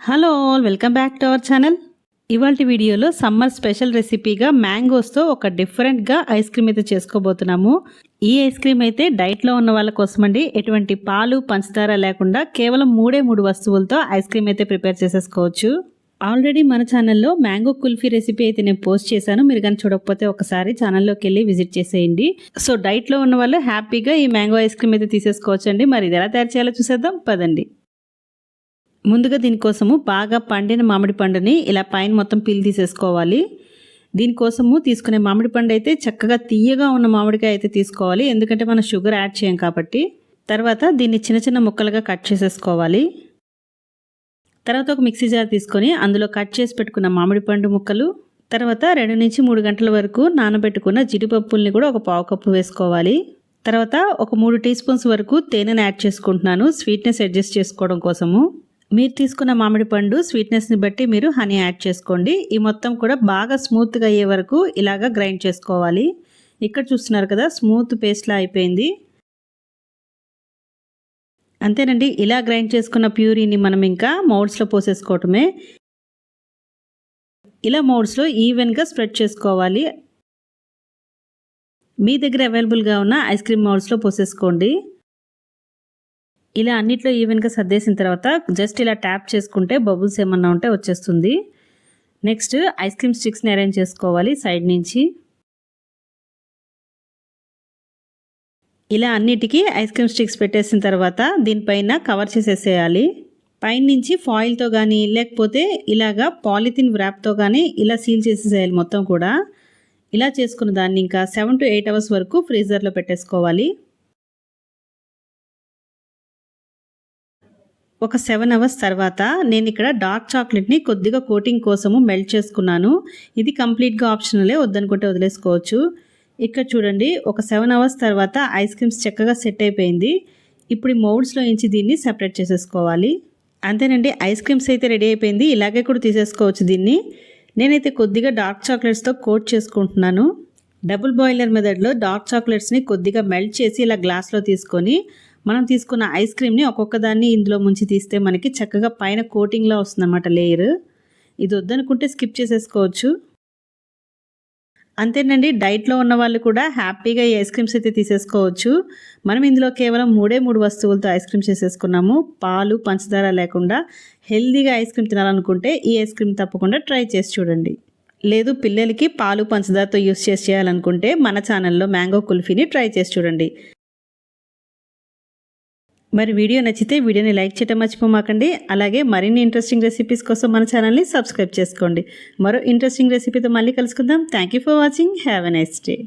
Hello all, welcome back to our channel. ఇవాల్టి వీడియోలో summer special రెసిపీగా మ్యాంగోస్తో ఒక డిఫరెంట్గా ఐస్ క్రీమ్ అయితే చేసుకోబోతున్నాము. ఈ ఐస్ క్రీమ్ అయితే డైట్లో ఉన్న వాళ్ళ కోసం అండి. ఎటువంటి పాలు పంచదార లేకుండా కేవలం మూడు వస్తువులతో ఐస్ క్రీమ్ అయితే ప్రిపేర్ చేసేసుకోవచ్చు. ఆల్రెడీ మన ఛానల్లో మ్యాంగో కుల్ఫీ రెసిపీ అయితే నేను పోస్ట్ చేశాను. మీరు కానీ చూడకపోతే ఒకసారి ఛానల్లోకి వెళ్ళి విజిట్ చేసేయండి. సో డైట్లో ఉన్న వాళ్ళు హ్యాపీగా ఈ మ్యాంగో ఐస్ క్రీమ్ అయితే తీసేసుకోవచ్చండి. మరి ఇది ఎలా తయారు చేయాలో చూసేద్దాం పదండి. ముందుగా దీనికోసము బాగా పండిన మామిడి పండుని ఇలా పైన మొత్తం పీల్ తీసేసుకోవాలి. దీనికోసము తీసుకునే మామిడి పండు అయితే చక్కగా తీయగా ఉన్న మామిడికాయ అయితే తీసుకోవాలి, ఎందుకంటే మనం షుగర్ యాడ్ చేయం కాబట్టి. తర్వాత దీన్ని చిన్న చిన్న ముక్కలుగా కట్ చేసేసుకోవాలి. తర్వాత ఒక మిక్సీ జార్ తీసుకొని అందులో కట్ చేసి పెట్టుకున్న మామిడి పండు ముక్కలు, తర్వాత 2 నుంచి 3 గంటల వరకు నానబెట్టుకున్న జీడిపప్పుల్ని కూడా ఒక పావు కప్పు వేసుకోవాలి. తర్వాత ఒక 3 టీ స్పూన్స్ వరకు తేనెను యాడ్ చేసుకుంటున్నాను, స్వీట్నెస్ అడ్జస్ట్ చేసుకోవడం కోసము. మీరు తీసుకున్న మామిడి పండు స్వీట్నెస్ని బట్టి మీరు హనీ యాడ్ చేసుకోండి. ఈ మొత్తం కూడా బాగా స్మూత్గా అయ్యే వరకు ఇలాగా గ్రైండ్ చేసుకోవాలి. ఇక్కడ చూస్తున్నారు కదా, స్మూత్ పేస్ట్లా అయిపోయింది. అంతేనండి, ఇలా గ్రైండ్ చేసుకున్న ప్యూరీని మనం ఇంకా మౌల్డ్స్లో పోసేసుకోవటమే. ఇలా మౌల్డ్స్లో ఈవెన్గా స్ప్రెడ్ చేసుకోవాలి. మీ దగ్గర అవైలబుల్గా ఉన్న ఐస్ క్రీమ్ మౌల్డ్స్లో పోసేసుకోండి. ఇలా అన్నిట్లో ఈవెన్గా సర్దేసిన తర్వాత జస్ట్ ఇలా ట్యాప్ చేసుకుంటే బబుల్స్ ఏమన్నా ఉంటే వచ్చేస్తుంది. నెక్స్ట్ ఐస్ క్రీమ్ స్టిక్స్ని అరేంజ్ చేసుకోవాలి సైడ్ నుంచి. ఇలా అన్నిటికీ ఐస్ క్రీమ్ స్టిక్స్ పెట్టేసిన తర్వాత దీనిపైన కవర్ చేసేసేయాలి. పైన నుంచి ఫాయిల్తో కానీ లేకపోతే ఇలాగా పాలిథిన్ వ్రాప్తో కానీ ఇలా సీల్ చేసేసేయాలి మొత్తం కూడా. ఇలా చేసుకున్న దాన్ని ఇంకా 7 to 8 అవర్స్ వరకు ఫ్రీజర్లో పెట్టేసుకోవాలి. ఒక 7 అవర్స్ తర్వాత నేను ఇక్కడ డార్క్ చాక్లెట్ని కొద్దిగా కోటింగ్ కోసము మెల్ట్ చేసుకున్నాను. ఇది కంప్లీట్గా ఆప్షనలే, వద్దనుకుంటే వదిలేసుకోవచ్చు. ఇక్కడ చూడండి, ఒక 7 అవర్స్ తర్వాత ఐస్ క్రీమ్స్ చక్కగా సెట్ అయిపోయింది. ఇప్పుడు ఈ మౌల్డ్స్లో నుంచి దీన్ని సెపరేట్ చేసేసుకోవాలి. అంతేనండి, ఐస్ క్రీమ్స్ అయితే రెడీ అయిపోయింది. ఇలాగే కూడా తీసేసుకోవచ్చు దీన్ని. నేనైతే కొద్దిగా డార్క్ చాక్లెట్స్తో కోట్ చేసుకుంటున్నాను. డబుల్ బాయిలర్ మెథడ్లో డార్క్ చాక్లెట్స్ని కొద్దిగా మెల్ట్ చేసి ఇలా గ్లాస్లో తీసుకొని మనం తీసుకున్న ఐస్ క్రీమ్ని ఒక్కొక్క దాన్ని ఇందులో ముంచి తీస్తే మనకి చక్కగా పైన కోటింగ్లా వస్తుందన్నమాట లేయర్. ఇది వద్దనుకుంటే స్కిప్ చేసేసుకోవచ్చు. అంతేనండి, డైట్లో ఉన్న వాళ్ళు కూడా హ్యాపీగా ఈ ఐస్ క్రీమ్స్ అయితే తీసేసుకోవచ్చు. మనం ఇందులో కేవలం 3 వస్తువులతో ఐస్ క్రీమ్ చేసేసుకున్నాము. పాలు పంచదార లేకుండా హెల్దీగా ఐస్ క్రీమ్ తినాలనుకుంటే ఈ ఐస్ క్రీమ్ తప్పకుండా ట్రై చేసి చూడండి. లేదు పిల్లలకి పాలు పంచదారతో యూస్ చేయాలనుకుంటే మన ఛానల్లో మ్యాంగో కుల్ఫీని ట్రై చేసి చూడండి. మరి వీడియో నచ్చితే వీడియోని లైక్ చేయడం మర్చిపోమాకండి. అలాగే మరిన్ని ఇంట్రెస్టింగ్ రెసిపీస్ కోసం మన ఛానల్ని సబ్స్క్రైబ్ చేసుకోండి. మరో ఇంట్రెస్టింగ్ రెసిపీతో మళ్ళీ కలుసుకుందాం. Thank you for watching. Have a nice day.